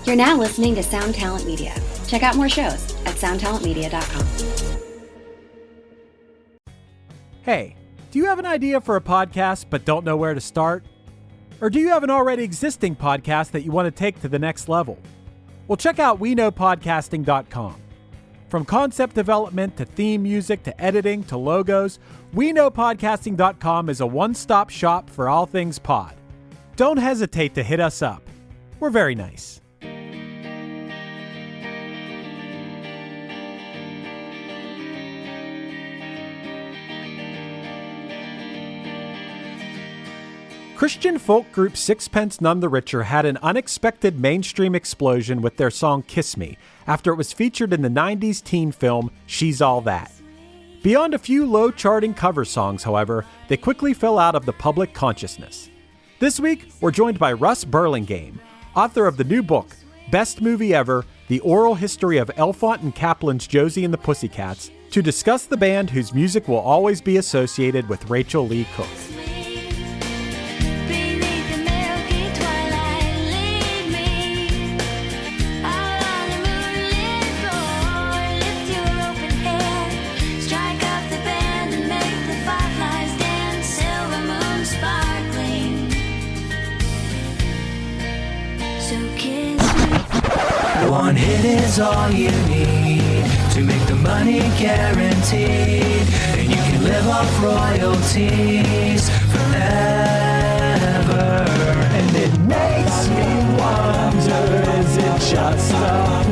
You're now listening to Sound Talent Media. Check out more shows at soundtalentmedia.com. Hey, do you have an idea for a podcast but don't know where to start? Or do you have an already existing podcast that you want to take to the next level? Well, check out WeKnowPodcasting.com. From concept development to theme music to editing to logos, WeKnowPodcasting.com is a one-stop shop for all things pod. Don't hesitate to hit us up. We're very nice. Christian folk group Sixpence None The Richer had an unexpected mainstream explosion with their song Kiss Me after it was featured in the 90s teen film She's All That. Beyond a few low-charting cover songs, however, they quickly fell out of the public consciousness. This week, we're joined by Russ Burlingame, author of the new book, Best Movie Ever, The Oral History of Elfont and Kaplan's Josie and the Pussycats, to discuss the band whose music will always be associated with Rachael Leigh Cook. One hit is all you need to make the money guaranteed, and you can live off royalties forever. And it makes me wonder, is it just a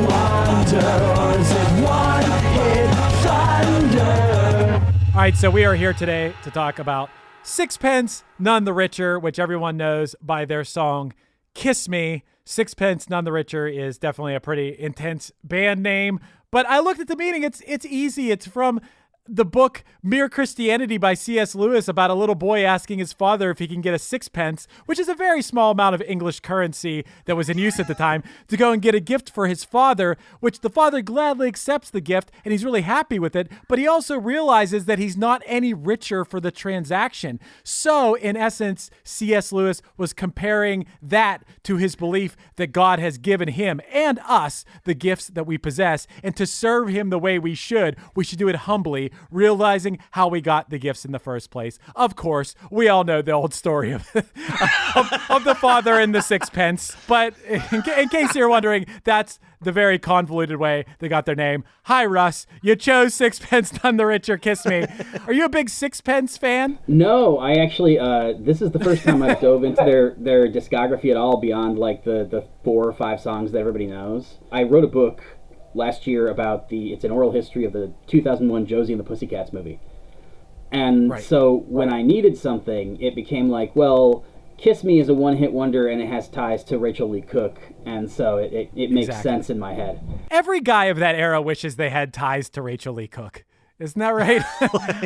wonder, or is it one hit thunder? All right, so we are here today to talk about Sixpence None The Richer, which everyone knows by their song Kiss Me. Sixpence None The Richer is definitely a pretty intense band name, but I looked at the meaning. It's easy. It's from the book Mere Christianity by C.S. Lewis about a little boy asking his father if he can get a sixpence, which is a very small amount of English currency that was in use at the time, to go and get a gift for his father, which the father gladly accepts the gift, and he's really happy with it, but he also realizes that he's not any richer for the transaction. So, in essence, C.S. Lewis was comparing that to his belief that God has given him and us the gifts that we possess, and to serve him the way we should do it humbly, realizing how we got the gifts in the first place. Of course, we all know the old story of the father and the sixpence, but in case you're wondering, that's the very convoluted way they got their name. Hi, Russ. You chose Sixpence None The Richer, Kiss Me. Are you a big Sixpence fan? No, I actually, this is the first time I've dove into their discography at all beyond like the 4 or 5 songs that everybody knows. I wrote a book last year about it's an oral history of the 2001 Josie and the Pussycats movie. And so when I needed something, it became like, well, Kiss Me is a one-hit wonder and it has ties to Rachael Leigh Cook. And so it makes sense in my head. Every guy of that era wishes they had ties to Rachael Leigh Cook. Isn't that right?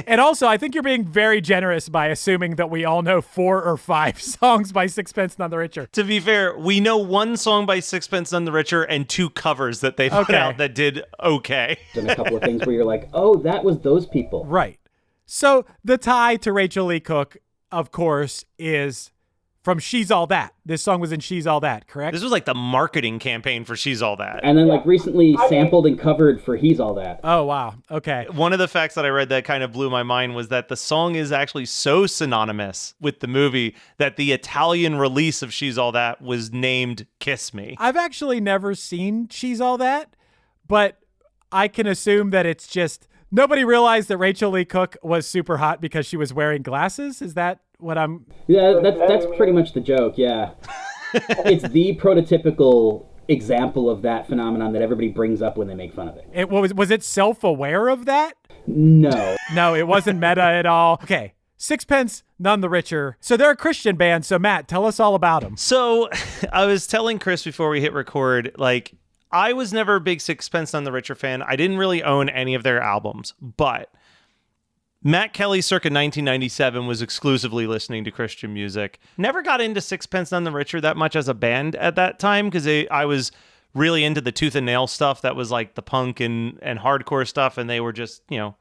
And also, I think you're being very generous by assuming that we all know 4 or 5 songs by Sixpence None The Richer. To be fair, we know 1 song by Sixpence None The Richer and 2 covers that they put out that did okay. And a couple of things where you're like, oh, that was those people. Right. So the tie to Rachael Leigh Cook, of course, is from She's All That. This song was in She's All That, correct? This was like the marketing campaign for She's All That. And then like recently sampled and covered for He's All That. Oh, wow. Okay. One of the facts that I read that kind of blew my mind was that the song is actually so synonymous with the movie that the Italian release of She's All That was named Kiss Me. I've actually never seen She's All That, but I can assume that it's just nobody realized that Rachael Leigh Cook was super hot because she was wearing glasses. Is that what I'm... Yeah, that's pretty much the joke, yeah. It's the prototypical example of that phenomenon that everybody brings up when they make fun of it. Was it self-aware of that? No. No, it wasn't meta at all. Okay, Sixpence None The Richer. So they're a Christian band, so Matt, tell us all about them. So I was telling Chris before we hit record, like, I was never a big Sixpence None The Richer fan. I didn't really own any of their albums, but Matt Kelly circa 1997 was exclusively listening to Christian music. Never got into Sixpence None The Richer that much as a band at that time because I was really into the Tooth and Nail stuff that was like the punk and hardcore stuff, and they were just, you know,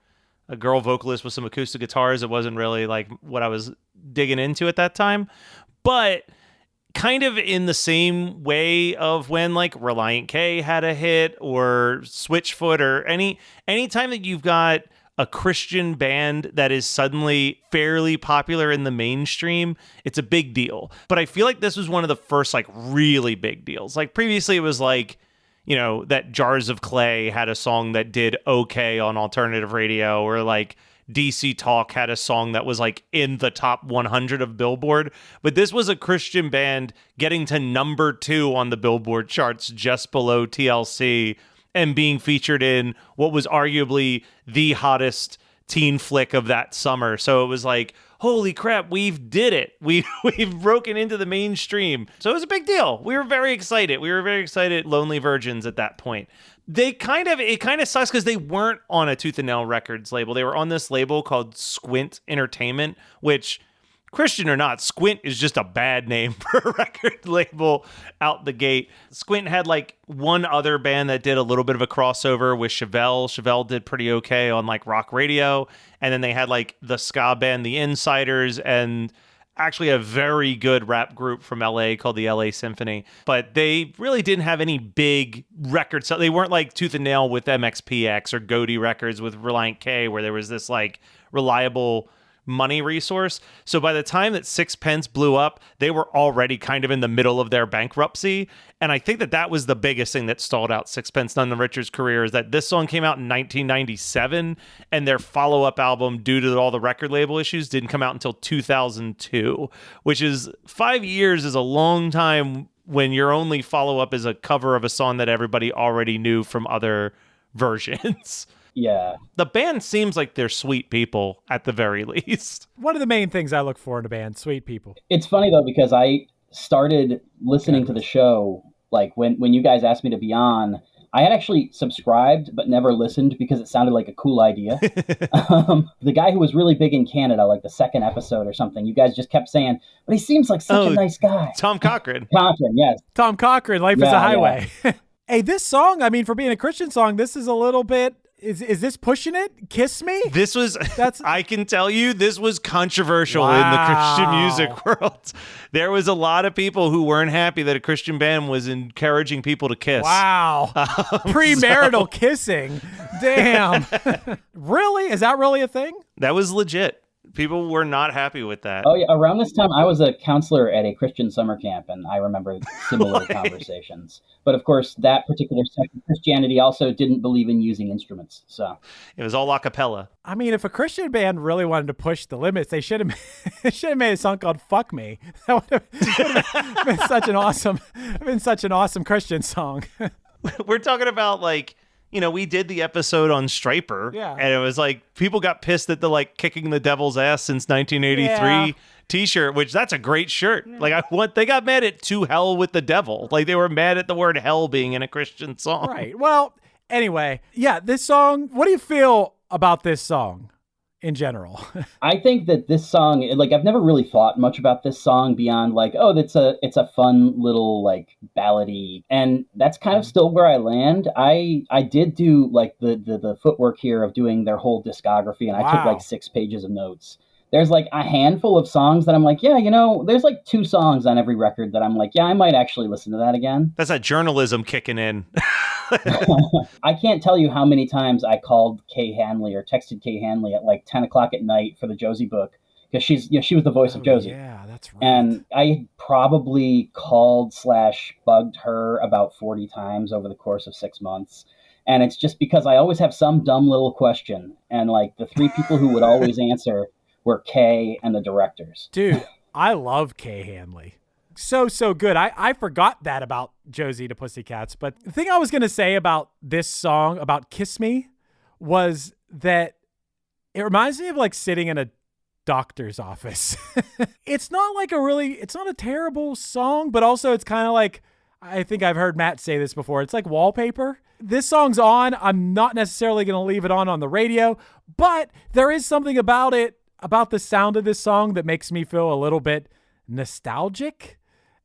a girl vocalist with some acoustic guitars. It wasn't really like what I was digging into at that time. But kind of in the same way of when like Reliant K had a hit or Switchfoot or any time that you've got a Christian band that is suddenly fairly popular in the mainstream, it's a big deal. But I feel like this was one of the first like really big deals. Like previously it was like, you know, that Jars of Clay had a song that did okay on alternative radio, or like DC Talk had a song that was like in the top 100 of Billboard. But this was a Christian band getting to number 2 on the Billboard charts, just below TLC, and being featured in what was arguably the hottest teen flick of that summer. So it was like, holy crap, we've did it. We've broken into the mainstream. So it was a big deal. We were very excited. Lonely Virgins at that point. It kind of sucks because they weren't on a Tooth and Nail Records label. They were on this label called Squint Entertainment, which, Christian or not, Squint is just a bad name for a record label out the gate. Squint had like one other band that did a little bit of a crossover with Chevelle. Chevelle did pretty okay on like rock radio. And then they had like the ska band, The Insiders, and actually a very good rap group from LA called the LA Symphony. But they really didn't have any big records. So they weren't like Tooth and Nail with MXPX or Goatee Records with Reliant K, where there was this like reliable money resource. So by the time that Sixpence blew up, they were already kind of in the middle of their bankruptcy. And I think that was the biggest thing that stalled out Sixpence None the Richer's career, is that this song came out in 1997 and their follow-up album, due to all the record label issues, didn't come out until 2002, which is 5 years is a long time when your only follow-up is a cover of a song that everybody already knew from other versions. Yeah. The band seems like they're sweet people at the very least. One of the main things I look for in a band, sweet people. It's funny though, because I started listening to the show, like when you guys asked me to be on, I had actually subscribed but never listened because it sounded like a cool idea. The guy who was really big in Canada, like the second episode or something, you guys just kept saying, but he seems like such a nice guy. Tom Cochran. Cochran, yes. Tom Cochran, Life is a Highway. Yeah. Hey, this song, I mean, for being a Christian song, this is a little bit... Is this pushing it? Kiss Me? I can tell you, this was controversial in the Christian music world. There was a lot of people who weren't happy that a Christian band was encouraging people to kiss. Wow. Premarital kissing. Damn. Really? Is that really a thing? That was legit. People were not happy with that. Oh, yeah. Around this time, I was a counselor at a Christian summer camp, and I remember similar conversations. But of course, that particular sect of Christianity also didn't believe in using instruments. So it was all a cappella. I mean, if a Christian band really wanted to push the limits, they should have made a song called "Fuck Me." That would have been such an awesome Christian song. We're talking about like, you know, we did the episode on Stryper, and it was like people got pissed at the like kicking the devil's ass since 1983 t-shirt, which that's a great shirt. Yeah. Like they got mad at To Hell with the Devil. Like they were mad at the word hell being in a Christian song. Right. Well, anyway, this song, what do you feel about this song in general? I think that this song, like, I've never really thought much about this song beyond like, oh, it's a fun little like ballady, and that's kind of still where I land. I did do like the footwork here of doing their whole discography, and I took like 6 pages of notes. There's like a handful of songs that I'm like, yeah, you know, there's like 2 songs on every record that I'm like, yeah, I might actually listen to that again. That's that journalism kicking in. I can't tell you how many times I called Kay Hanley or texted Kay Hanley at like 10 o'clock at night for the Josie book, because she was the voice of Josie. Yeah, that's right. And I probably called / bugged her about 40 times over the course of 6 months. And it's just because I always have some dumb little question. And like the 3 people who would always answer were Kay and the directors. Dude, I love Kay Hanley. So good. I forgot that about Josie to Pussycats. But the thing I was going to say about this song, about Kiss Me, was that it reminds me of like sitting in a doctor's office. It's not a terrible song, but also it's kind of like, I think I've heard Matt say this before, it's like wallpaper. This song's on. I'm not necessarily going to leave it on the radio, but there is something about it, about the sound of this song, that makes me feel a little bit nostalgic.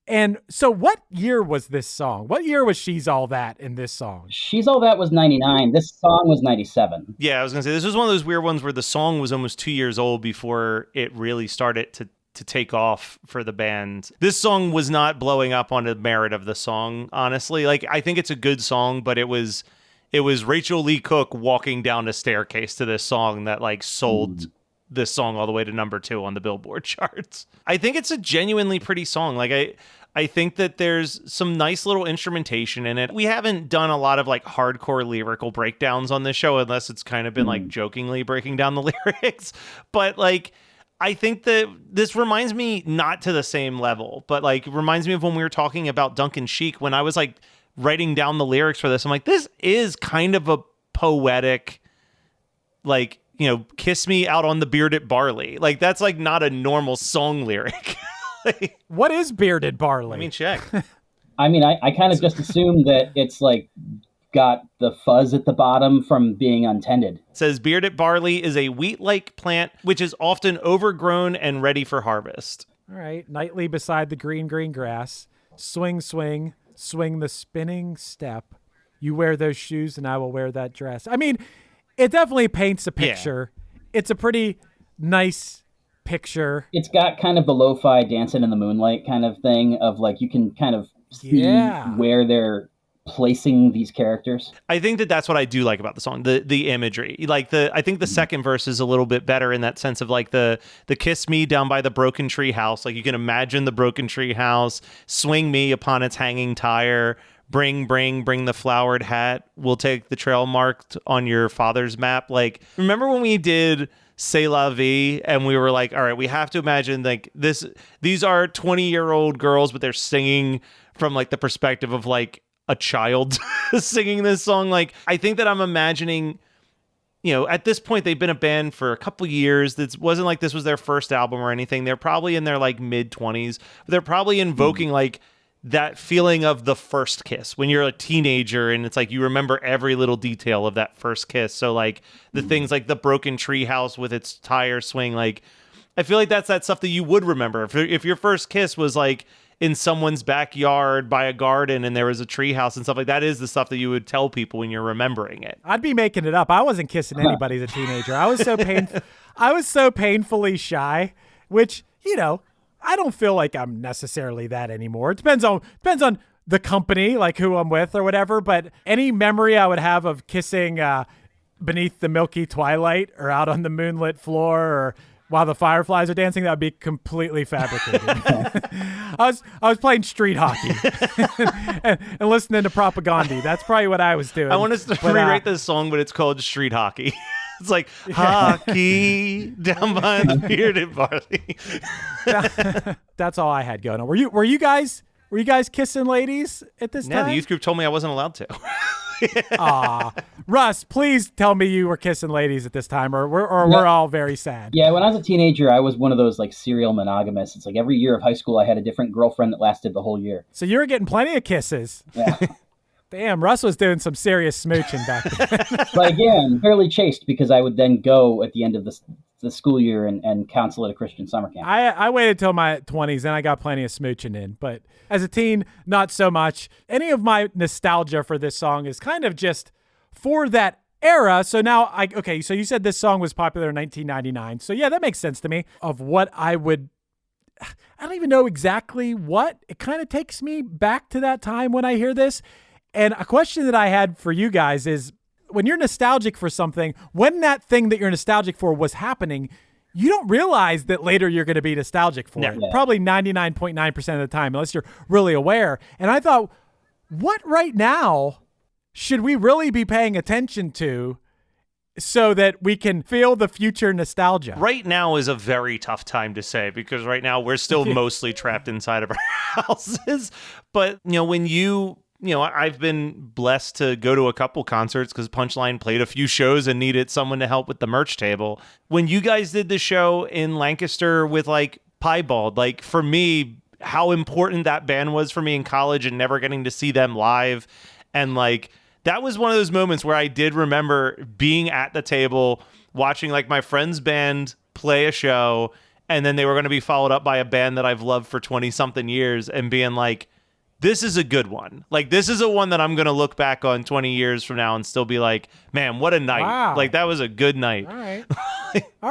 And so what year was this song? What year was She's All That in this song? She's All That was 99. This song was 97. Yeah, I was going to say, this was one of those weird ones where the song was almost 2 years old before it really started to to take off for the band. This song was not blowing up on the merit of the song, honestly. Like, I think it's a good song, but it was Rachael Leigh Cook walking down the staircase to this song that like sold this song all the way to number 2 on the Billboard charts. I think it's a genuinely pretty song. Like, I think that there's some nice little instrumentation in it. We haven't done a lot of like hardcore lyrical breakdowns on this show, unless it's kind of been like jokingly breaking down the lyrics. But like, I think that this reminds me, not to the same level, but like reminds me of when we were talking about Duncan Sheik, when I was like writing down the lyrics for this. I'm like, this is kind of a poetic, like, you know, kiss me out on the bearded barley. Like, that's like not a normal song lyric. Like, what is bearded barley? I mean, check. I mean, I kind of just assume that it's like got the fuzz at the bottom from being untended. It says bearded barley is a wheat-like plant which is often overgrown and ready for harvest. All right. Nightly beside the green, green grass. Swing, swing, swing the spinning step. You wear those shoes and I will wear that dress. I mean, it definitely paints a picture. Yeah. It's a pretty nice picture. It's got kind of the lo-fi dancing in the moonlight kind of thing of like, you can kind of see where they're placing these characters. I think that that's what I do like about the song, the imagery. Like I think the second verse is a little bit better in that sense of like the kiss me down by the broken tree house. Like, you can imagine the broken tree house, swing me upon its hanging tire, bring the flowered hat, we'll take the trail marked on your father's map. Like, remember when we did C'est La Vie and we were like, all right, we have to imagine like these are 20-year-old girls, but they're singing from like the perspective of like a child singing this song. Like, I think that I'm imagining, you know, at this point they've been a band for a couple years. This wasn't like this was their first album or anything. They're probably in their like mid-20s. They're probably invoking like that feeling of the first kiss when you're a teenager and it's like you remember every little detail of that first kiss. So like the things like the broken tree house with its tire swing, like I feel like that's that stuff that you would remember. If your first kiss was like in someone's backyard by a garden and there was a tree house and stuff like that, is the stuff that you would tell people when you're remembering it. I'd be making it up. I wasn't kissing anybody as a teenager. I was so painfully shy, which, you know, I don't feel like I'm necessarily that anymore. It depends on the company, like who I'm with or whatever. But any memory I would have of kissing beneath the milky twilight or out on the moonlit floor or while the fireflies are dancing, that would be completely fabricated. I was playing street hockey and listening to propaganda. That's probably what I was doing. I want us to rewrite this song, but it's called street hockey. It's like hockey down by the bearded barley. That's all I had going on. Were you guys kissing ladies at this time? Yeah, the youth group told me I wasn't allowed to. Aw, Russ, please tell me you were kissing ladies at this time, or we're all very sad. Yeah, when I was a teenager, I was one of those like serial monogamists. It's like every year of high school, I had a different girlfriend that lasted the whole year. So you were getting plenty of kisses. Yeah. Damn, Russ was doing some serious smooching back then. But again, fairly chaste because I would then go at the end of the school year and counsel at a Christian summer camp. I waited till my 20s and I got plenty of smooching in, but as a teen, not so much. Any of my nostalgia for this song is kind of just for that era. So now so you said this song was popular in 1999. So yeah, that makes sense to me of what I don't even know exactly what. It kind of takes me back to that time when I hear this. And a question that I had for you guys is, when you're nostalgic for something, when that thing that you're nostalgic for was happening, you don't realize that later you're going to be nostalgic for it. Probably 99.9% of the time, unless you're really aware. And I thought, what right now should we really be paying attention to so that we can feel the future nostalgia? Right now is a very tough time to say, because right now we're still mostly trapped inside of our houses. But, I've been blessed to go to a couple concerts because Punchline played a few shows and needed someone to help with the merch table. When you guys did the show in Lancaster with like Piebald, like for me, how important that band was for me in college and never getting to see them live. And like, that was one of those moments where I did remember being at the table, watching like my friend's band play a show, and then they were going to be followed up by a band that I've loved for 20 something years and being like, this is a good one. Like, this is a one that I'm going to look back on 20 years from now and still be like, man, what a night. Wow. Like, that was a good night. All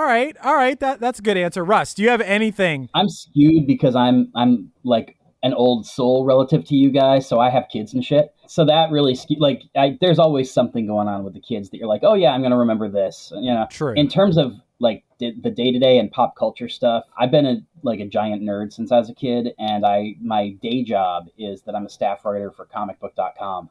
right. All right. That's a good answer. Russ, do you have anything? I'm skewed because I'm like an old soul relative to you guys, so I have kids and shit. So that really there's always something going on with the kids that you're like, oh yeah, I'm gonna remember this. You know, True. In terms of like the day-to-day and pop culture stuff, I've been a giant nerd since I was a kid, and my day job is that I'm a staff writer for comicbook.com.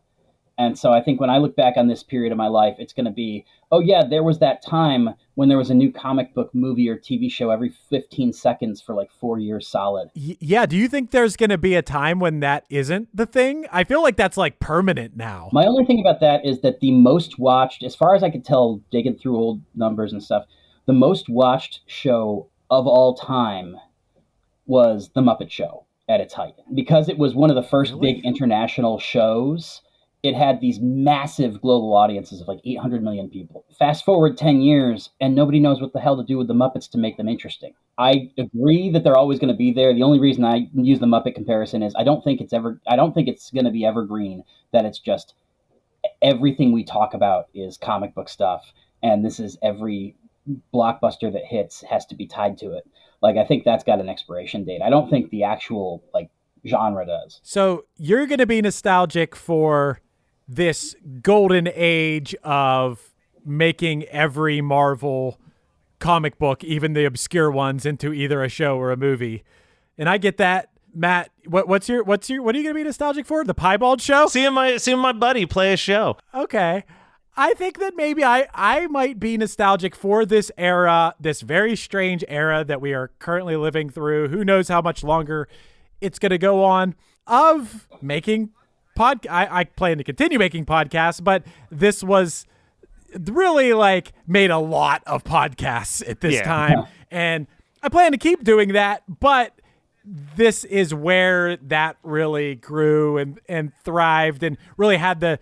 And so I think when I look back on this period of my life, it's going to be, oh yeah, there was that time when there was a new comic book movie or TV show every 15 seconds for like 4 years solid. Yeah. Do you think there's going to be a time when that isn't the thing? I feel like that's like permanent now. My only thing about that is that the most watched, as far as I could tell, digging through old numbers and stuff, the most watched show of all time was The Muppet Show at its height. Because it was one of the first big international shows, it had these massive global audiences of like 800 million people. Fast forward 10 years, and nobody knows what the hell to do with the Muppets to make them interesting. I agree that they're always going to be there. The only reason I use the Muppet comparison is I don't think it's going to be evergreen, that it's just everything we talk about is comic book stuff, and this is every blockbuster that hits has to be tied to it. Like, I think that's got an expiration date. I don't think the actual like genre does. So you're going to be nostalgic for this golden age of making every Marvel comic book, even the obscure ones, into either a show or a movie. And I get that. Matt, what are you going to be nostalgic for? The Piebald Show? Seeing my buddy play a show. Okay. I think that maybe I might be nostalgic for this era, this very strange era that we are currently living through. Who knows how much longer it's going to go on, of making I plan to continue making podcasts, but this was really like made a lot of podcasts at this time. And I plan to keep doing that, but this is where that really grew and thrived and really had the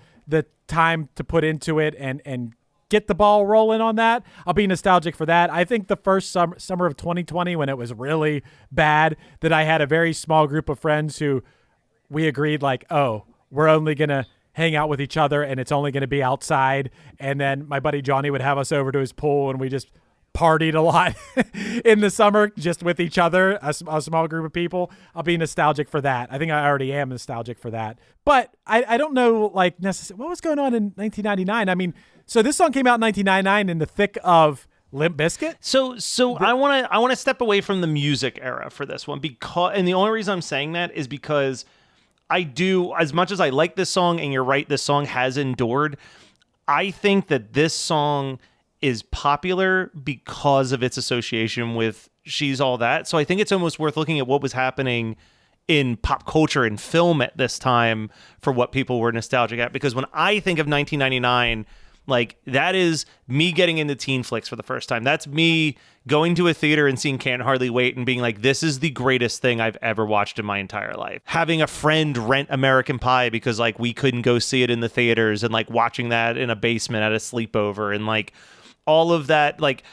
time to put into it and get the ball rolling on that. I'll be nostalgic for that. I think the first summer of 2020, when it was really bad, that I had a very small group of friends who we agreed like, oh, we're only going to hang out with each other and it's only going to be outside. And then my buddy Johnny would have us over to his pool and we just partied a lot in the summer just with each other, a small group of people. I'll be nostalgic for that. I think I already am nostalgic for that. But I don't know, like, necessarily what was going on in 1999. I mean, so this song came out in 1999 in the thick of Limp Bizkit. So I want to step away from the music era for this one, because, and the only reason I'm saying that is because I do, as much as I like this song, and you're right, this song has endured, I think that this song is popular because of its association with She's All That. So I think it's almost worth looking at what was happening in pop culture and film at this time for what people were nostalgic at. Because when I think of 1999, like, that is me getting into teen flicks for the first time. That's me going to a theater and seeing Can't Hardly Wait and being like, this is the greatest thing I've ever watched in my entire life. Having a friend rent American Pie because like we couldn't go see it in the theaters, and like watching that in a basement at a sleepover, and like all of that. Like,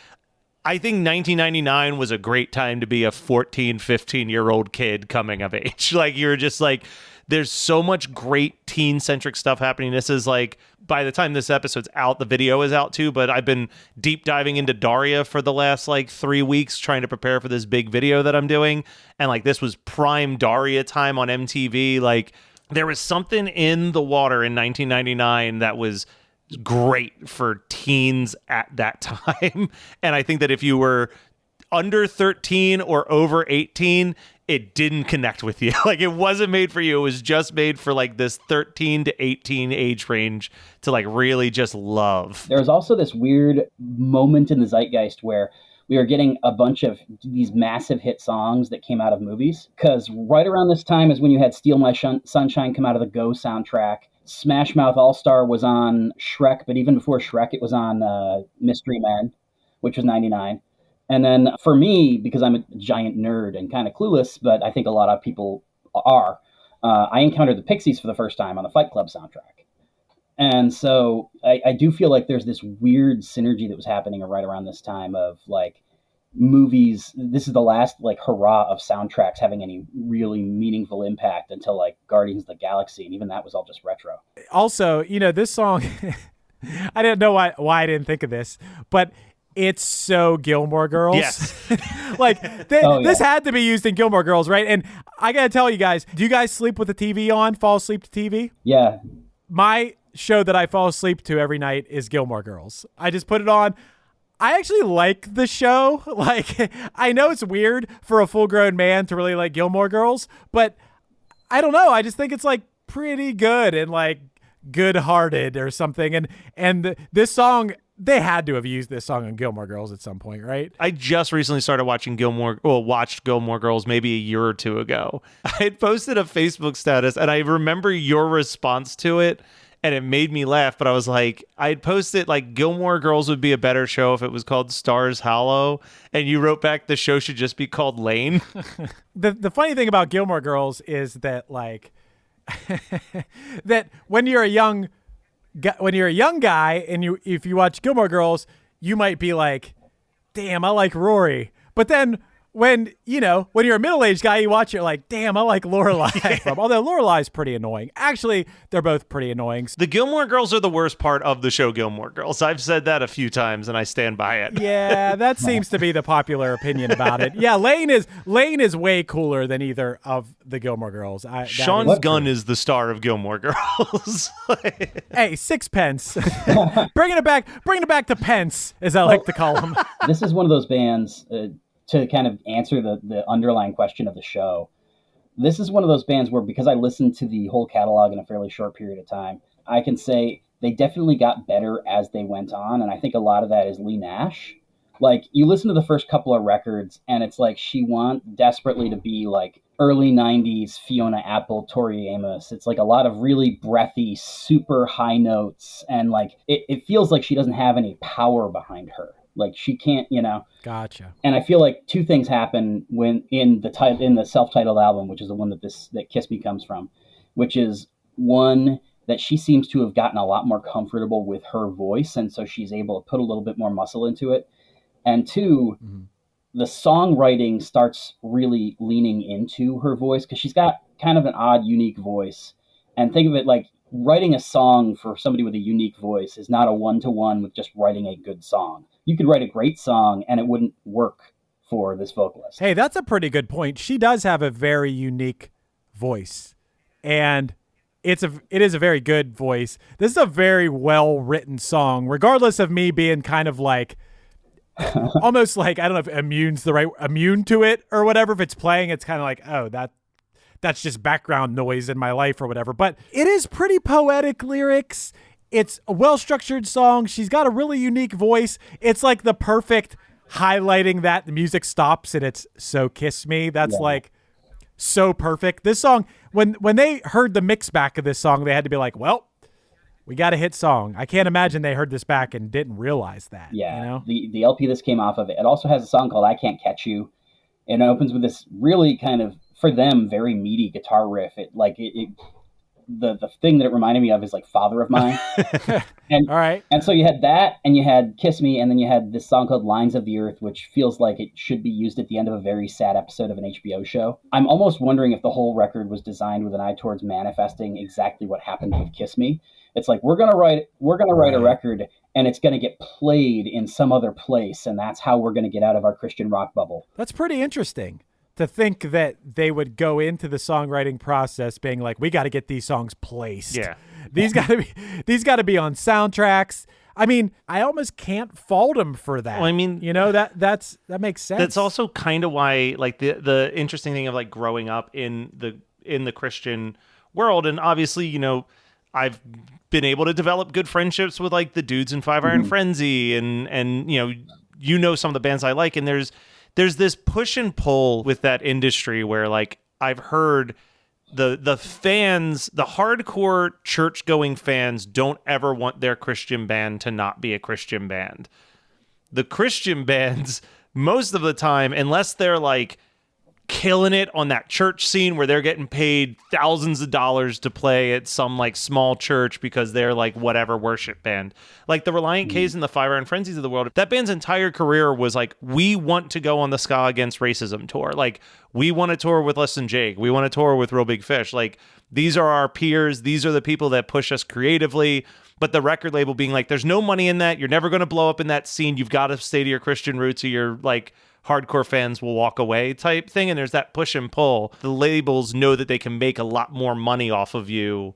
I think 1999 was a great time to be a 14, 15-year-old kid coming of age. Like, you're just like, there's so much great teen-centric stuff happening. This is like, by the time this episode's out, the video is out too, but I've been deep diving into Daria for the last like 3 weeks trying to prepare for this big video that I'm doing. And like, this was prime Daria time on MTV. Like, there was something in the water in 1999 that was great for teens at that time. And I think that if you were under 13 or over 18, it didn't connect with you. Like, it wasn't made for you. It was just made for like this 13 to 18 age range to like really just love. There was also this weird moment in the zeitgeist where we were getting a bunch of these massive hit songs that came out of movies. Because right around this time is when you had Steal My Sunshine come out of the Go soundtrack. Smash Mouth All-Star was on Shrek, but even before Shrek, it was on Mystery Men, which was 99. And then for me, because I'm a giant nerd and kind of clueless, but I think a lot of people are, I encountered the Pixies for the first time on the Fight Club soundtrack. And so I do feel like there's this weird synergy that was happening right around this time of like movies. This is the last like hurrah of soundtracks having any really meaningful impact until like Guardians of the Galaxy, and even that was all just retro. Also, this song, I didn't know why I didn't think of this, but it's so Gilmore Girls. Yes. This had to be used in Gilmore Girls, right? And I got to tell you guys, do you guys sleep with the TV on, fall asleep to TV? Yeah. My show that I fall asleep to every night is Gilmore Girls. I just put it on. I actually like the show. Like, I know it's weird for a full-grown man to really like Gilmore Girls, but I don't know. I just think it's like pretty good and like good-hearted or something. And this song, they had to have used this song on Gilmore Girls at some point, right? I just recently started watching watched Gilmore Girls maybe a year or two ago. I had posted a Facebook status, and I remember your response to it, and it made me laugh. But I was like, I had posted like Gilmore Girls would be a better show if it was called Stars Hollow, and you wrote back the show should just be called Lane. The funny thing about Gilmore Girls is that like that when you're a young guy and if you watch Gilmore Girls, you might be like, damn, I like Rory. But then when you're a middle-aged guy, you watch it like, damn, I like Lorelai. Although Lorelai's pretty annoying. Actually, they're both pretty annoying. The Gilmore Girls are the worst part of the show Gilmore Girls. I've said that a few times, and I stand by it. Yeah, that seems to be the popular opinion about it. Yeah, Lane is way cooler than either of the Gilmore Girls. Sean Gunn is the star of Gilmore Girls. Hey, Sixpence. bringing it back to pence, as I like to call him. This is one of those bands, to kind of answer the underlying question of the show. This is one of those bands where, because I listened to the whole catalog in a fairly short period of time, I can say they definitely got better as they went on. And I think a lot of that is Lee Nash. Like, you listen to the first couple of records and it's like she wants desperately to be like early 90s Fiona Apple, Tori Amos. It's like a lot of really breathy, super high notes. And like, it feels like she doesn't have any power behind her. Like, she can't, Gotcha. And I feel like two things happen when in the self-titled album, which is the one that Kiss Me comes from, which is one, that she seems to have gotten a lot more comfortable with her voice, and so she's able to put a little bit more muscle into it. And two, the songwriting starts really leaning into her voice, because she's got kind of an odd, unique voice. And think of it like writing a song for somebody with a unique voice is not a one-to-one with just writing a good song. You could write a great song and it wouldn't work for this vocalist. Hey, that's a pretty good point. She does have a very unique voice, and it is a very good voice. This is a very well-written song, regardless of me being kind of like almost like, I don't know if immune to it or whatever. If it's playing, it's kind of like, oh, that's just background noise in my life or whatever. But it is pretty poetic lyrics. It's a well-structured song. She's got a really unique voice. It's like the perfect highlighting that the music stops and it's So Kiss Me. That's like so perfect. This song, when they heard the mix back of this song, they had to be like, well, we got a hit song. I can't imagine they heard this back and didn't realize that. Yeah, the LP this came off of, it also has a song called I Can't Catch You. And it opens with this really kind of, for them, very meaty guitar riff. The thing that it reminded me of is like Father of Mine. And, all right. And so you had that, and you had Kiss Me, and then you had this song called Lines of the Earth, which feels like it should be used at the end of a very sad episode of an HBO show. I'm almost wondering if the whole record was designed with an eye towards manifesting exactly what happened with Kiss Me. It's like, we're gonna write a record, and it's gonna get played in some other place, and that's how we're gonna get out of our Christian rock bubble. That's pretty interesting. To think that they would go into the songwriting process being like, we got to get these songs placed. Yeah. These got to be on soundtracks. I mean, I almost can't fault them for that. Well, I mean, that makes sense. That's also kind of why, like, the interesting thing of like growing up in the Christian world, and obviously, I've been able to develop good friendships with like the dudes in Five Iron Frenzy, and some of the bands I like, and there's this push and pull with that industry where, like, I've heard the fans, the hardcore church-going fans don't ever want their Christian band to not be a Christian band. The Christian bands, most of the time, unless they're like killing it on that church scene where they're getting paid thousands of dollars to play at some like small church because they're like whatever worship band. Like the Reliant K's and the Five Iron Frenzies of the world, that band's entire career was like, we want to go on the Ska Against Racism tour. Like, we want to tour with Less Than Jake. We want to tour with Real Big Fish. Like, these are our peers. These are the people that push us creatively. But the record label being like, there's no money in that. You're never going to blow up in that scene. You've got to stay to your Christian roots or your like hardcore fans will walk away type thing. And there's that push and pull. The labels know that they can make a lot more money off of you.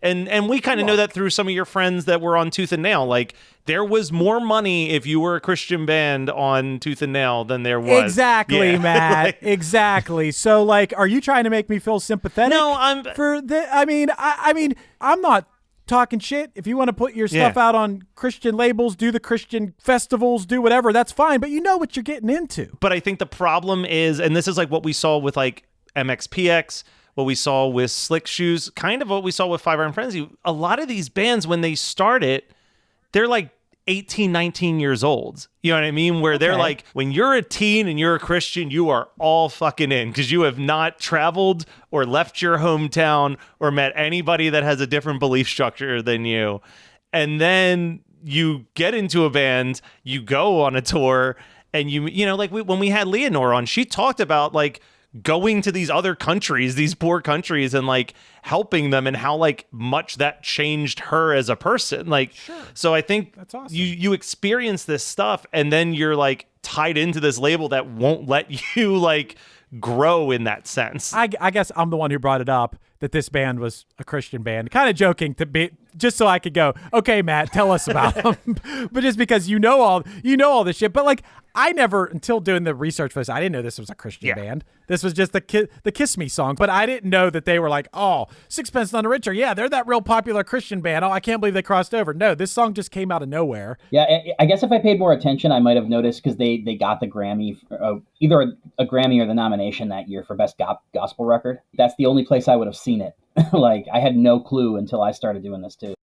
And we kind of know that through some of your friends that were on Tooth and Nail. Like, there was more money if you were a Christian band on Tooth and Nail than there was. Exactly, Yeah. Matt. Like, exactly. So, like, are you trying to make me feel sympathetic? No, I'm... For the, I mean, I'm not talking shit. If you want to put your stuff out on Christian labels, do the Christian festivals, do whatever, that's fine. But you know what you're getting into. But I think the problem is, and this is like what we saw with like MXPX, what we saw with Slick Shoes, kind of what we saw with Five Iron Frenzy. A lot of these bands, when they start it, they're like 18, 19 years old. You know what I mean? Where they're like, when you're a teen and you're a Christian, you are all fucking in because you have not traveled or left your hometown or met anybody that has a different belief structure than you. And then you get into a band, you go on a tour, and you know, like when we had Leonore on, she talked about like going to these other countries, these poor countries, and like helping them, and how like much that changed her as a person. Like, so I think That's awesome. you experience this stuff, and then you're like tied into this label that won't let you like grow in that sense. I guess I'm the one who brought it up that this band was a Christian band. Kind of joking to be just so I could go, okay, Matt, tell us about them. But just because you know all this shit. But like, I never, until doing the research for this, I didn't know this was a Christian band. This was just the Kiss Me song. But I didn't know that they were like, oh, Sixpence None The Richer. Yeah, they're that real popular Christian band. Oh, I can't believe they crossed over. No, this song just came out of nowhere. Yeah, I guess if I paid more attention, I might have noticed because they got the Grammy, either a Grammy or the nomination that year for Best Gospel Record. That's the only place I would have seen it. Like, I had no clue until I started doing this too.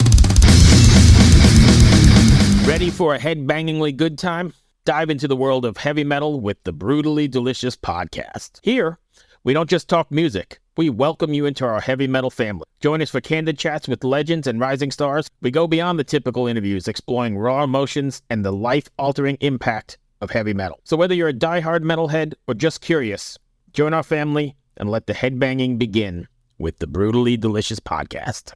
Ready for a head-bangingly good time? Dive into the world of heavy metal with the Brutally Delicious podcast. Here, we don't just talk music. We welcome you into our heavy metal family. Join us for candid chats with legends and rising stars. We go beyond the typical interviews, exploring raw emotions and the life-altering impact of heavy metal. So whether you're a diehard metalhead or just curious, join our family and let the headbanging begin with the Brutally Delicious podcast.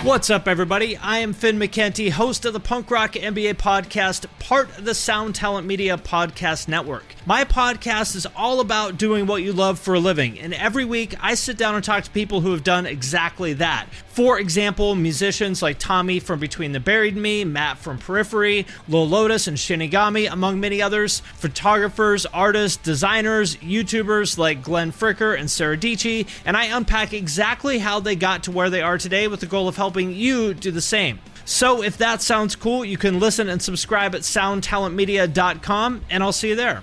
What's up, everybody? I am Finn McKenty, host of the Punk Rock NBA podcast, part of the Sound Talent Media podcast network. My podcast is all about doing what you love for a living, and every week I sit down and talk to people who have done exactly that. For example, musicians like Tommy from Between the Buried and Me, Matt from Periphery, Lil Lotus and Shinigami, among many others, photographers, artists, designers, YouTubers like Glenn Fricker and Sarah Dici, and I unpack exactly how they got to where they are today with the goal of helping you do the same. So if that sounds cool, you can listen and subscribe at soundtalentmedia.com, and I'll see you there.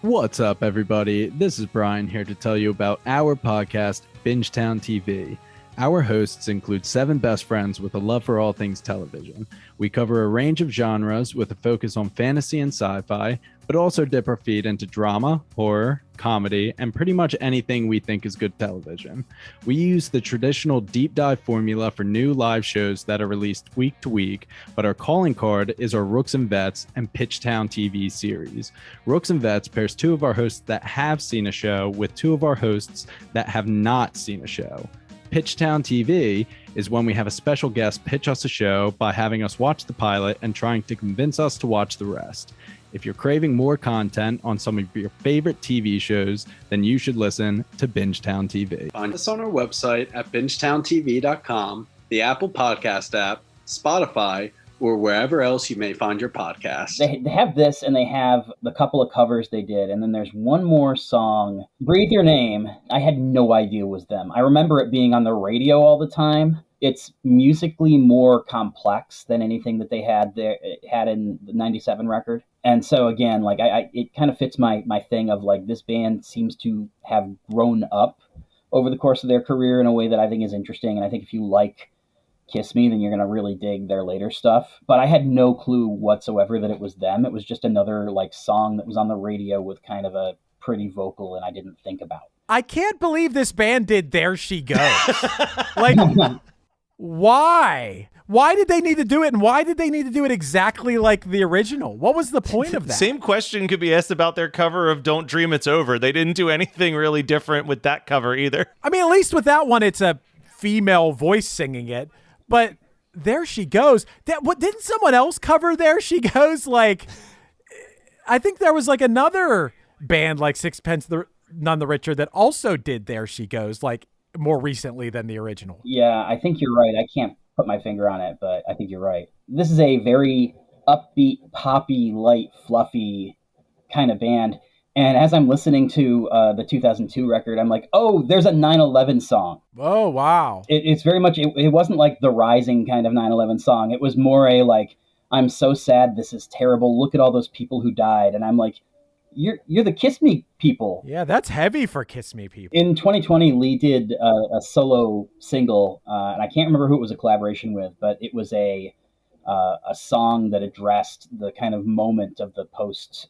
What's up, everybody? This is Brian here to tell you about our podcast, Bingetown TV. Our hosts include 7 best friends with a love for all things television. We cover a range of genres with a focus on fantasy and sci-fi, but also dip our feet into drama, horror, comedy, and pretty much anything we think is good television. We use the traditional deep dive formula for new live shows that are released week to week, but our calling card is our Rooks and Vets and Pitchtown TV series. Rooks and Vets pairs 2 of our hosts that have seen a show with 2 of our hosts that have not seen a show. Pitchtown TV is when we have a special guest pitch us a show by having us watch the pilot and trying to convince us to watch the rest. If you're craving more content on some of your favorite TV shows, then you should listen to Bingetown TV. Find us on our website at bingetowntv.com, the Apple Podcast app, Spotify, or wherever else you may find your podcast. They have this, and they have the couple of covers they did, and then there's one more song, Breathe Your Name. I had no idea it was them. I remember it being on the radio all the time. It's musically more complex than anything that they had in the 97 record. And so again, like it kind of fits my thing of like, this band seems to have grown up over the course of their career in a way that I think is interesting. And I think if you like Kiss Me, then you're going to really dig their later stuff. But I had no clue whatsoever that it was them. It was just another like song that was on the radio with kind of a pretty vocal and I didn't think about. I can't believe this band did There She Goes. Like, why? Why did they need to do it, and why did they need to do it exactly like the original? What was the point of that? Same question could be asked about their cover of Don't Dream It's Over. They didn't do anything really different with that cover either. I mean, at least with that one, it's a female voice singing it, but There She Goes. Didn't someone else cover There She Goes? Like, I think there was like another band like Sixpence None the Richer that also did There She Goes, like more recently than the original. Yeah, I think you're right. I can't put my finger on it, but I think you're right. This is a very upbeat, poppy, light, fluffy kind of band. And as I'm listening to the 2002 record, I'm like, oh, there's a 9/11 song. Oh, wow. It's very much, it wasn't like the Rising kind of 9/11 song. It was more a like, I'm so sad, this is terrible. Look at all those people who died. And I'm like, you're the Kiss Me people. Yeah, that's heavy for Kiss Me people. In 2020, Leigh did a solo single, and I can't remember who it was a collaboration with, but it was a song that addressed the kind of moment of the post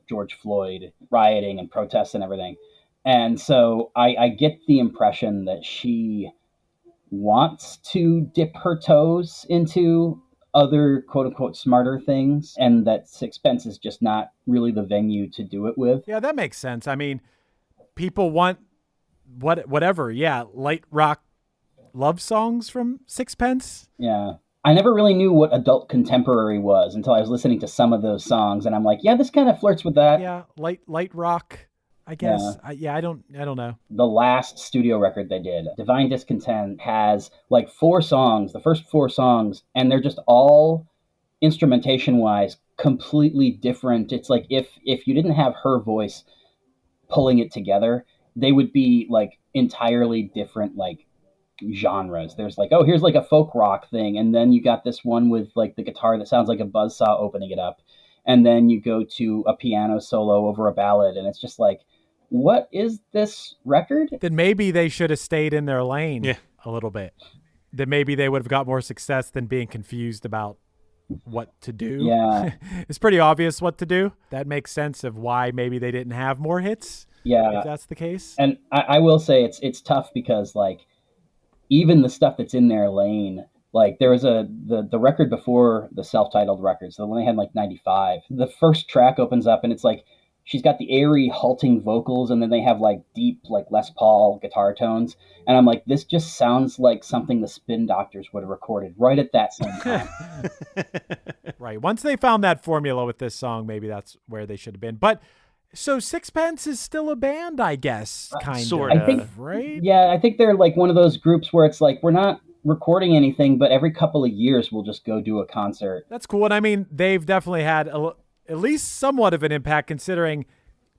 George Floyd rioting and protests and everything. And so I get the impression that she wants to dip her toes into other quote unquote smarter things, and that Sixpence is just not really the venue to do it with. Yeah, that makes sense. I mean, people want whatever. Yeah, light rock love songs from Sixpence. Yeah. I never really knew what adult contemporary was until I was listening to some of those songs, and I'm like, yeah, this kind of flirts with that. Yeah, light rock, I guess. Yeah. I don't know. The last studio record they did, Divine Discontent, has like 4 songs, the first 4 songs, and they're just all instrumentation-wise completely different. It's like if you didn't have her voice pulling it together, they would be like entirely different like genres. There's like, oh, here's like a folk rock thing, and then you got this one with like the guitar that sounds like a buzzsaw opening it up, and then you go to a piano solo over a ballad, and it's just like, what is this record? Then maybe they should have stayed in their lane a little bit. Then maybe they would have got more success than being confused about what to do. Yeah. It's pretty obvious what to do. That makes sense of why maybe they didn't have more hits. Yeah. If that's the case. And I will say it's tough because like even the stuff that's in their lane, like there was the record before the self-titled record, so the one they had in like 95. The first track opens up and it's like she's got the airy, halting vocals, and then they have like deep, like Les Paul guitar tones. And I'm like, this just sounds like something the Spin Doctors would have recorded right at that same time. Right. Once they found that formula with this song, maybe that's where they should have been. But so Sixpence is still a band, I guess, kind sort of. of. I think, right? Yeah, I think they're like one of those groups where it's like, we're not recording anything, but every couple of years we'll just go do a concert. That's cool. And I mean, they've definitely had at least somewhat of an impact, considering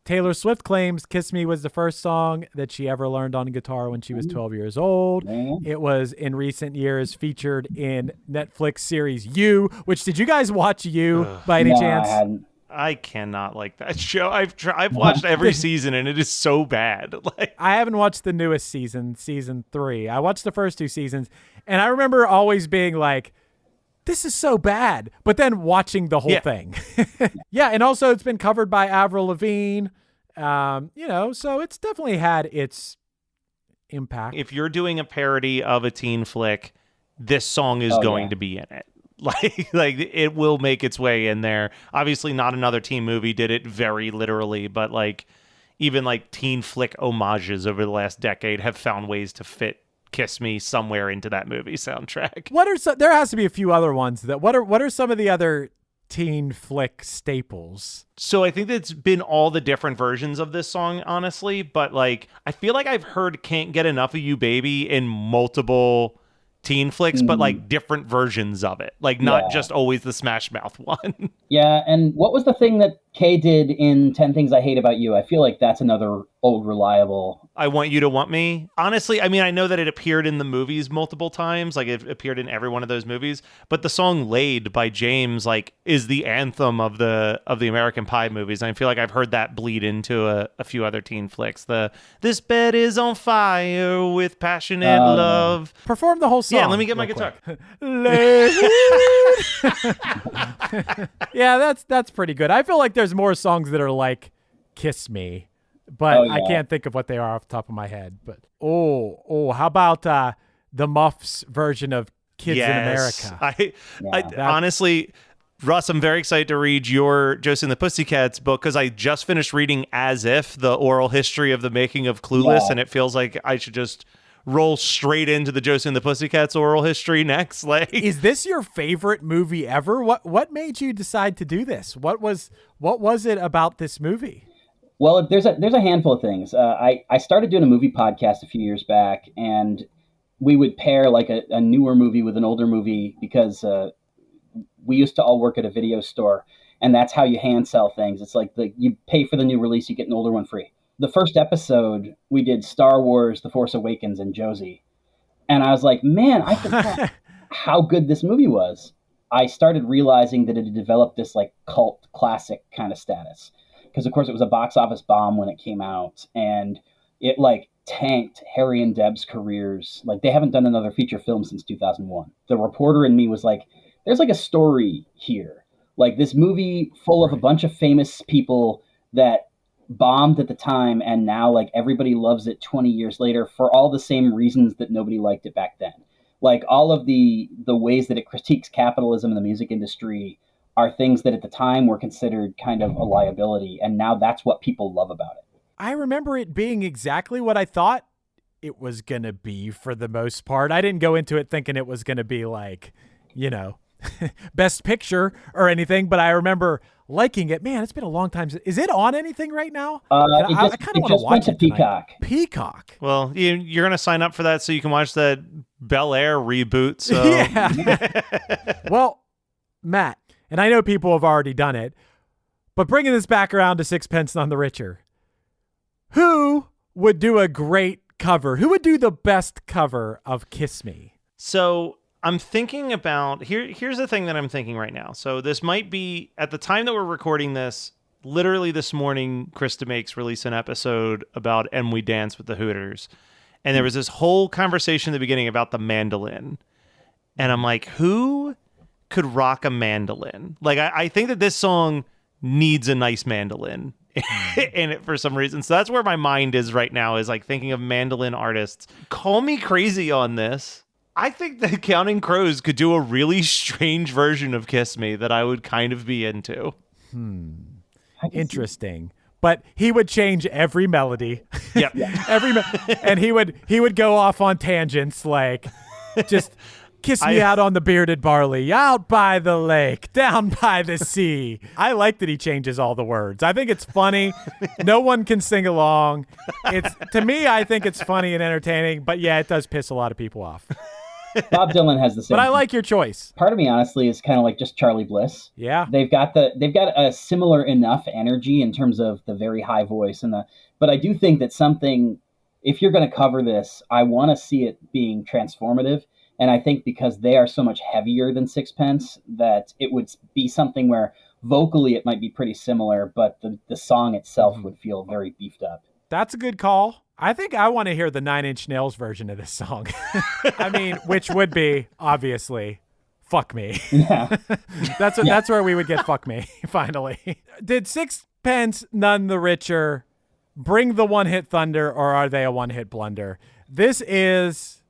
Taylor Swift claims Kiss Me was the first song that she ever learned on guitar when she was 12 years old. Mm-hmm. It was in recent years featured in Netflix series You, which did you guys watch You by any chance? I hadn't. I cannot like that show. I've watched every season and it is so bad. Like I haven't watched the newest season 3. I watched the first 2 seasons, and I remember always being like, this is so bad, but then watching the whole thing. Yeah, and also it's been covered by Avril Lavigne, so it's definitely had its impact. if you're doing a parody of a teen flick, this song is going to be in it. Like it will make its way in there. Obviously not another teen movie did it very literally, but like even like teen flick homages over the last decade have found ways to fit Kiss Me somewhere into that movie soundtrack. There has to be a few other ones what are some of the other teen flick staples? So I think that's been all the different versions of this song, honestly, but like I feel like I've heard Can't Get Enough of You Baby in multiple teen flicks, but like different versions of it, like not just always the Smash Mouth one. Yeah, and what was the thing that Kay did in 10 Things I Hate About You? I feel like that's another old reliable. I Want You to Want Me. Honestly, I mean, I know that it appeared in the movies multiple times, like it appeared in every one of those movies, but the song Laid by James like is the anthem of the American Pie movies. And I feel like I've heard that bleed into a few other teen flicks. This bed is on fire with passionate love. Perform the whole song. Yeah, let me get my guitar. Yeah, that's pretty good. I feel like there's more songs that are like Kiss Me, but I can't think of what they are off the top of my head. But how about the Muffs version of Kids in America? I honestly, Russ, I'm very excited to read your Josie and the Pussycats book because I just finished reading As If, the oral history of the making of Clueless, and it feels like I should just roll straight into the Josie and the Pussycats oral history next. Like, is this your favorite movie ever? What made you decide to do this? What was it about this movie? Well, there's a handful of things. I started doing a movie podcast a few years back, and we would pair like a newer movie with an older movie because we used to all work at a video store, and that's how you hand sell things. It's like you pay for the new release, you get an older one free. The first episode, we did Star Wars, The Force Awakens, and Josie. And I was like, man, I forgot how good this movie was. I started realizing that it had developed this like cult classic kind of status. Because, of course, it was a box office bomb when it came out. And it like tanked Harry and Deb's careers. Like, they haven't done another feature film since 2001. The reporter in me was like, there's like a story here. Like, this movie full of a bunch of famous people that bombed at the time, and now like everybody loves it 20 years later for all the same reasons that nobody liked it back then. Like, all of the ways that it critiques capitalism in the music industry are things that at the time were considered kind of a liability, and now that's what people love about it. I remember it being exactly what I thought it was going to be for the most part. I didn't go into it thinking it was going to be like, best picture or anything, but I remember liking it. Man, it's been a long time. Is it on anything right now? I kind of want to watch it. Peacock. Well, you're going to sign up for that so you can watch that Bel Air reboot. So yeah. Well, Matt, and I know people have already done it, but bringing this back around to Sixpence None The Richer, who would do a great cover? Who would do the best cover of Kiss Me? So I'm thinking about here's the thing that I'm thinking right now. So this might be at the time that we're recording this, literally this morning, Krista Makes released an episode about And We Dance with the Hooters. And there was this whole conversation in the beginning about the mandolin. And I'm like, who could rock a mandolin? Like, I think that this song needs a nice mandolin in it for some reason. So that's where my mind is right now, is like thinking of mandolin artists. Call me crazy on this. I think that Counting Crows could do a really strange version of Kiss Me that I would kind of be into. Interesting. But he would change every melody. Yep. And he would go off on tangents like just kiss me out on the bearded barley, out by the lake, down by the sea. I like that he changes all the words. I think it's funny. No one can sing along. To me, I think it's funny and entertaining, but yeah, it does piss a lot of people off. Bob Dylan has the same. But I like your choice. Part of me, honestly, is kind of like just Charlie Bliss. Yeah. They've got a similar enough energy in terms of the very high voice but I do think that if you're going to cover this, I want to see it being transformative. And I think because they are so much heavier than Sixpence, that it would be something where vocally it might be pretty similar, but the song itself would feel very beefed up. That's a good call. I think I want to hear the 9 Inch Nails version of this song. I mean, which would be, obviously, Fuck Me. Yeah. That's where we would get Fuck Me, finally. Did Sixpence None The Richer bring the one-hit thunder, or are they a one-hit blunder? This is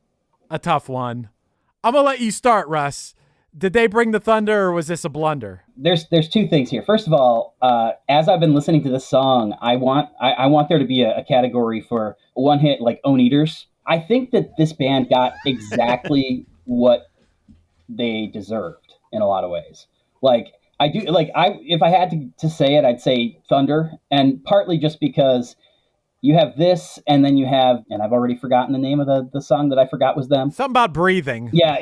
a tough one. I'm going to let you start, Russ. Did they bring the thunder, or was this a blunder? There's two things here. First of all, as I've been listening to this song, I want there to be a category for one hit like Own Eaters. I think that this band got exactly what they deserved in a lot of ways. Like, if I had to say it, I'd say Thunder, and partly just because you have this, and then you have, and I've already forgotten the name of the song that I forgot was them. Something about breathing. Yeah.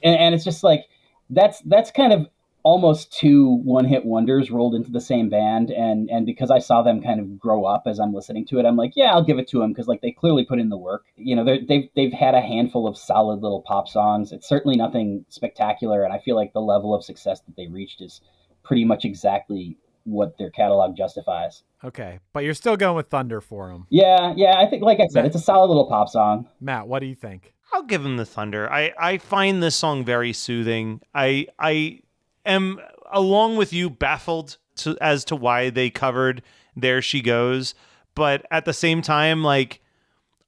And it's just like, that's kind of almost two one-hit wonders rolled into the same band, and because I saw them kind of grow up as I'm listening to it, I'm like, yeah, I'll give it to them, because like they clearly put in the work. You know, they've had a handful of solid little pop songs. It's certainly nothing spectacular, and I feel like the level of success that they reached is pretty much exactly what their catalog justifies. Okay, but you're still going with Thunder for them. Yeah, I think, like I said, it's a solid little pop song. Matt, what do you think? I'll give him the Thunder. I find this song very soothing. I am, along with you, baffled as to why they covered There She Goes. But at the same time, like,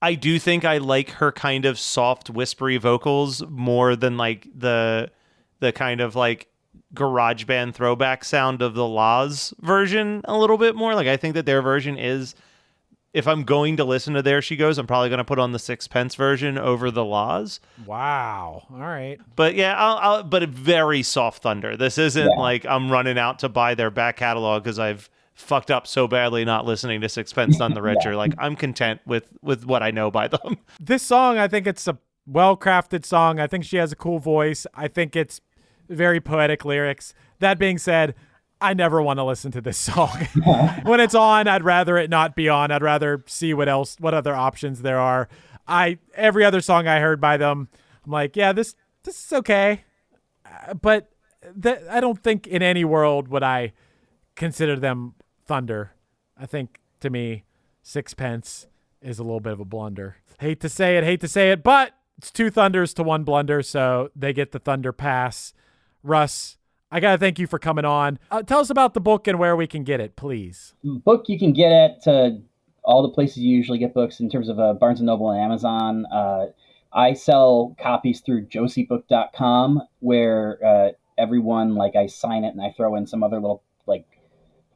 I do think I like her kind of soft, whispery vocals more than like the kind of like garage band throwback sound of the Laws version a little bit more. Like, I think that their version is, if I'm going to listen to There She Goes, I'm probably going to put on the Sixpence version over the Laws. Wow. All right. But yeah, but a very soft Thunder. This isn't like I'm running out to buy their back catalog because I've fucked up so badly not listening to Sixpence None The Richer. Like, I'm content with what I know by them. This song, I think it's a well-crafted song. I think she has a cool voice. I think it's very poetic lyrics. That being said, I never want to listen to this song. When it's on, I'd rather it not be on. I'd rather see what other options there are. Every other song I heard by them, I'm like, yeah, this is okay. But I don't think in any world would I consider them Thunder. I think, to me, Sixpence is a little bit of a blunder. Hate to say it, but it's 2 Thunders to 1 blunder, so they get the Thunder pass. Russ, I got to thank you for coming on. Tell us about the book and where we can get it, please. Book you can get at all the places you usually get books in terms of Barnes & Noble and Amazon. I sell copies through josiebook.com, where everyone, like, I sign it and I throw in some other little, like,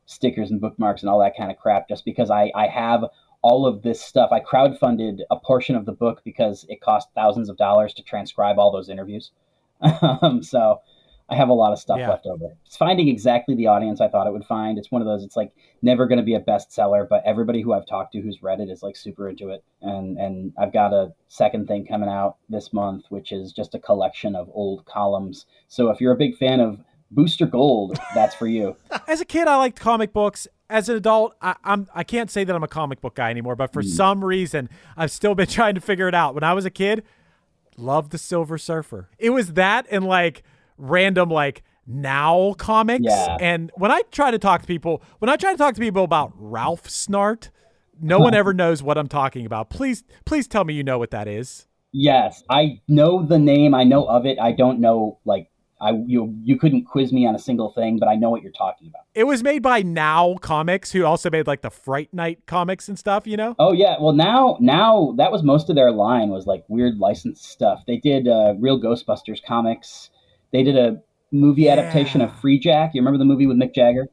stickers and bookmarks and all that kind of crap, just because I have all of this stuff. I crowdfunded a portion of the book because it cost thousands of dollars to transcribe all those interviews. So I have a lot of stuff left over. It's finding exactly the audience I thought it would find. It's one of those, it's like never going to be a bestseller, but everybody who I've talked to who's read it is like super into it. And I've got a second thing coming out this month, which is just a collection of old columns. So if you're a big fan of Booster Gold, that's for you. As a kid, I liked comic books. As an adult, I can't say that I'm a comic book guy anymore, but for some reason, I've still been trying to figure it out. When I was a kid, loved the Silver Surfer. It was that and like random like Now comics. Yeah. And when I try to talk to people about Ralph Snart, no one ever knows what I'm talking about. Please tell me you know what that is. Yes, I know the name. I know of it. I don't know, like, you couldn't quiz me on a single thing, but I know what you're talking about. It was made by Now Comics, who also made like the Fright Night comics and stuff, you know? Oh yeah, well now that was most of their line, was like weird licensed stuff. They did Real Ghostbusters comics. They did a movie adaptation of Free Jack. You remember the movie with Mick Jagger?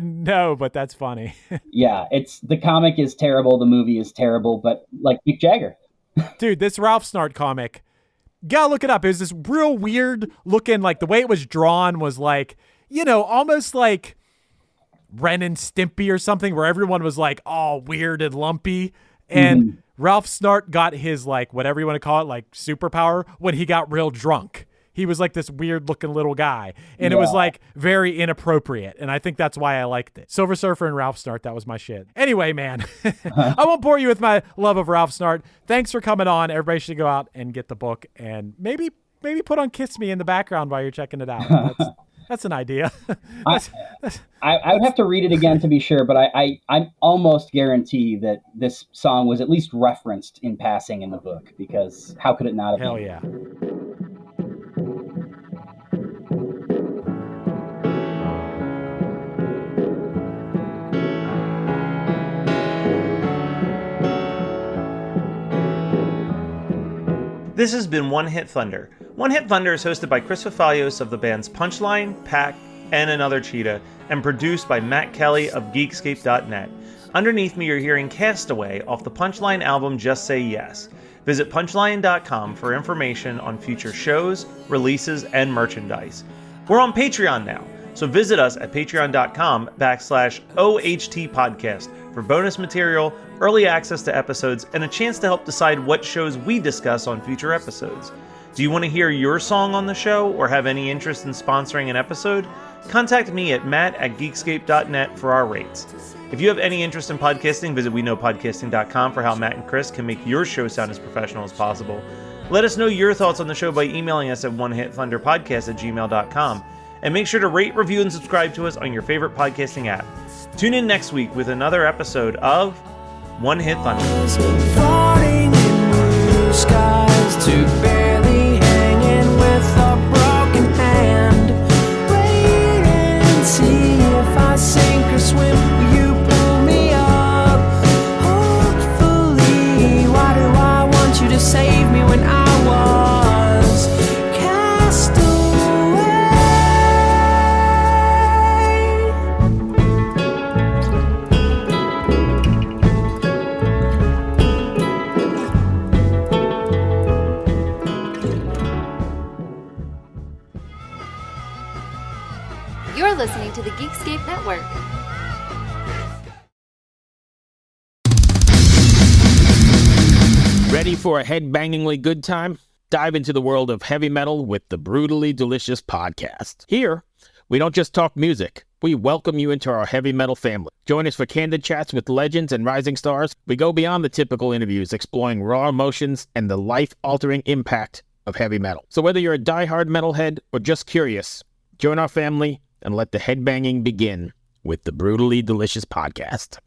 No, but that's funny. Yeah, the comic is terrible, the movie is terrible, but like Mick Jagger. Dude, this Ralph Snart comic, gotta look it up. It was this real weird looking, like the way it was drawn was like, you know, almost like Ren and Stimpy or something, where everyone was like all weird and lumpy. And Ralph Snart got his, like, whatever you want to call it, like superpower when he got real drunk. He was like this weird looking little guy, and it was like very inappropriate. And I think that's why I liked it. Silver Surfer and Ralph Snart, that was my shit. Anyway, man, I won't bore you with my love of Ralph Snart. Thanks for coming on. Everybody should go out and get the book and maybe put on Kiss Me in the background while you're checking it out. That's an idea. I would have to read it again to be sure, but I almost guarantee that this song was at least referenced in passing in the book, because how could it not have been? Hell yeah. This has been One Hit Thunder. One Hit Thunder is hosted by Chris Fafalios of the bands Punchline, Pack, and Another Cheetah, and produced by Matt Kelly of Geekscape.net. Underneath me you're hearing Castaway off the Punchline album Just Say Yes. Visit punchline.com for information on future shows, releases, and merchandise. We're on Patreon now, so visit us at patreon.com/OHT podcast for bonus material, early access to episodes, and a chance to help decide what shows we discuss on future episodes. Do you want to hear your song on the show or have any interest in sponsoring an episode? Contact me at matt@geekscape.net for our rates. If you have any interest in podcasting, visit weknowpodcasting.com for how Matt and Chris can make your show sound as professional as possible. Let us know your thoughts on the show by emailing us at onehitthunderpodcast@gmail.com. And make sure to rate, review, and subscribe to us on your favorite podcasting app. Tune in next week with another episode of One Hit Thunder. Floating in blue skies, too barely hanging with a broken hand. Wait and see if I sink or swim. Will you pull me up? Hopefully. Why do I want you to save me when I was cast away? You're listening to the Geekscape Network. Ready for a head-bangingly good time? Dive into the world of heavy metal with the Brutally Delicious podcast. Here, we don't just talk music. We welcome you into our heavy metal family. Join us for candid chats with legends and rising stars. We go beyond the typical interviews, exploring raw emotions and the life-altering impact of heavy metal. So whether you're a diehard metalhead or just curious, join our family and let the headbanging begin with the Brutally Delicious podcast.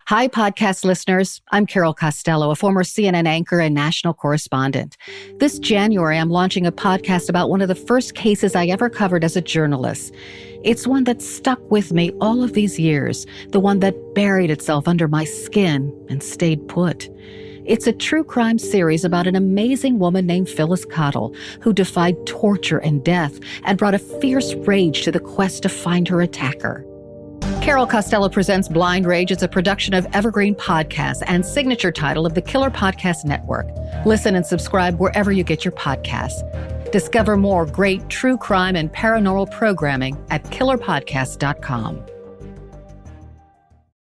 Hi, podcast listeners. I'm Carol Costello, a former CNN anchor and national correspondent. This January, I'm launching a podcast about one of the first cases I ever covered as a journalist. It's one that stuck with me all of these years, the one that buried itself under my skin and stayed put. It's a true crime series about an amazing woman named Phyllis Cottle, who defied torture and death and brought a fierce rage to the quest to find her attacker. Carol Costello Presents Blind Rage is a production of Evergreen Podcasts and signature title of the Killer Podcast Network. Listen and subscribe wherever you get your podcasts. Discover more great true crime and paranormal programming at killerpodcast.com.